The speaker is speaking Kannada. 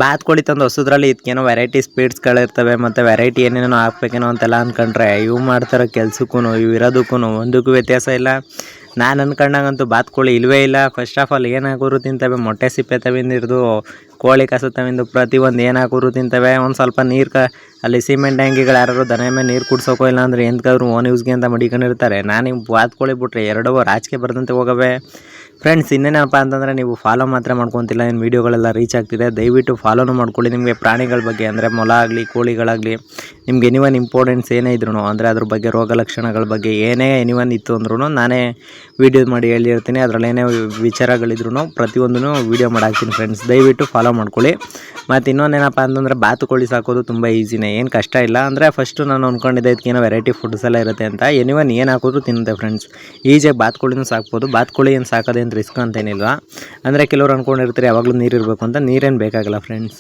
ಬಾತುಕೋಳಿ ತಂದು ಹೊಸದ್ರಲ್ಲಿ ಇದಕ್ಕೇನೋ ವೆರೈಟಿ ಸ್ಪೀಡ್ಸ್ಗಳಿರ್ತವೆ ಮತ್ತು ವೆರೈಟಿ ಏನೇನೋ ಹಾಕ್ಬೇಕೇನೋ ಅಂತೆಲ್ಲ ಅಂದ್ಕೊಂಡ್ರೆ ಇವು ಮಾಡ್ತಾರೋ ಕೆಲ್ಸಕ್ಕೂ ಇವು ಇರೋದಕ್ಕೂ ಒಂದಕ್ಕೂ ವ್ಯತ್ಯಾಸ ಇಲ್ಲ. ನಾನು ಅಂದ್ಕೊಂಡಾಗಂತೂ ಬಾತುಕೋಳಿ ಇಲ್ಲವೇ ಇಲ್ಲ. ಫಸ್ಟ್ ಆಫ್ ಆಲ್ ಏನು ಹಾಕಿದ್ರು ತಿಂತವೆ, ಮೊಟ್ಟೆ ಸಿಪ್ಪೆ ತವಿಂದಿರ್ದು ಕೋಳಿ ಕಸ ತವಿಂದು ಪ್ರತಿಯೊಂದು ಏನು ಹಾಕಿದ್ರು ತಿಂತವೆ. ಒಂದು ಸ್ವಲ್ಪ ನೀರು ಅಲ್ಲಿ ಸಿಮೆಂಟ್ ಟ್ಯಾಂಕಿಗಳು ಯಾರು ದನ ಮೇಲೆ ನೀರು ಕುಡ್ಸೋಕೋ ಇಲ್ಲ ಅಂದರೆ ಎಂತಕಾದ್ರೂ ಓನ್ ಯೂಸ್ಗೆ ಅಂತ ಮಡಿಕೊಂಡಿರ್ತಾರೆ. ನಾನು ಈ ಬಾತುಕೋಳಿ ಬಿಟ್ರೆ ಎರಡೂ ರಾಜಕೀಯ ಬರೆದಂತೆ ಹೋಗವೆ. ಫ್ರೆಂಡ್ಸ್ ಇನ್ನೇನಪ್ಪ ಅಂತಂದರೆ ನೀವು ಫಾಲೋ ಮಾತ್ರ ಮಾಡ್ಕೊತಿಲ್ಲ, ಏನು ವೀಡಿಯೋಗಳೆಲ್ಲ ರೀಚ್ ಆಗ್ತಿದೆ, ದಯವಿಟ್ಟು ಫಾಲೋನು ಮಾಡ್ಕೊಳ್ಳಿ. ನಿಮಗೆ ಪ್ರಾಣಿಗಳ ಬಗ್ಗೆ ಅಂದರೆ ಮೊಲ ಆಗಲಿ ಕೋಳಿಗಳಾಗಲಿ ನಿಮ್ಗೆ ಎನಿವನ್ ಇಂಪಾರ್ಟೆನ್ಸ್ ಏನೇ ಇದ್ರೂ ಅಂದರೆ ಅದ್ರ ಬಗ್ಗೆ ರೋಗ ಲಕ್ಷಣಗಳ ಬಗ್ಗೆ ಏನೇ ಎನಿವನ್ ಇತ್ತು ಅಂದ್ರೂ ನಾನೇ ವೀಡಿಯೋ ಮಾಡಿ ಹೇಳಿರ್ತೀನಿ. ಅದರಲ್ಲಿ ಏನೇ ವಿಚಾರಗಳಿದ್ರು ಪ್ರತಿಯೊಂದೂ ವೀಡಿಯೋ ಮಾಡಾಕ್ತೀನಿ ಫ್ರೆಂಡ್ಸ್, ದಯವಿಟ್ಟು ಫಾಲೋ ಮಾಡ್ಕೊಳ್ಳಿ. ಮತ್ತು ಇನ್ನೊಂದೇನಪ್ಪ ಅಂತಂದರೆ ಬಾತುಕೋಳಿ ಸಾಕೋದು ತುಂಬ ಈಸಿನೇ, ಏನು ಕಷ್ಟ ಇಲ್ಲ. ಅಂದರೆ ಫಸ್ಟು ನಾನು ಅಂದ್ಕೊಂಡಿದ್ದೆ ಇದಕ್ಕೇನೋ ವೆರೈಟಿ ಫುಡ್ಸ್ ಎಲ್ಲ ಇರುತ್ತೆ ಅಂತ. ಎನಿವನ್ ಏನು ಹಾಕಿದ್ರು ತಿನ್ನುತ್ತೆ ಫ್ರೆಂಡ್ಸ್. ಈಜಿಯಾಗಿ ಬಾತುಕೋಳಿನೂ ಸಾಕ್ಬೋದು. ಬಾತುಕೋಳಿ ಏನು ಸಾಕೋದೇನು ರಿಸ್ಕ್ ಅಂತೇನಿಲ್ಲ. ಅಂದರೆ ಕೆಲವ್ರು ಅಂದ್ಕೊಂಡಿರ್ತಾರೆ ಯಾವಾಗಲೂ ನೀರು ಇರಬೇಕು ಅಂತ, ನೀರೇನು ಬೇಕಾಗಲ್ಲ ಫ್ರೆಂಡ್ಸ್.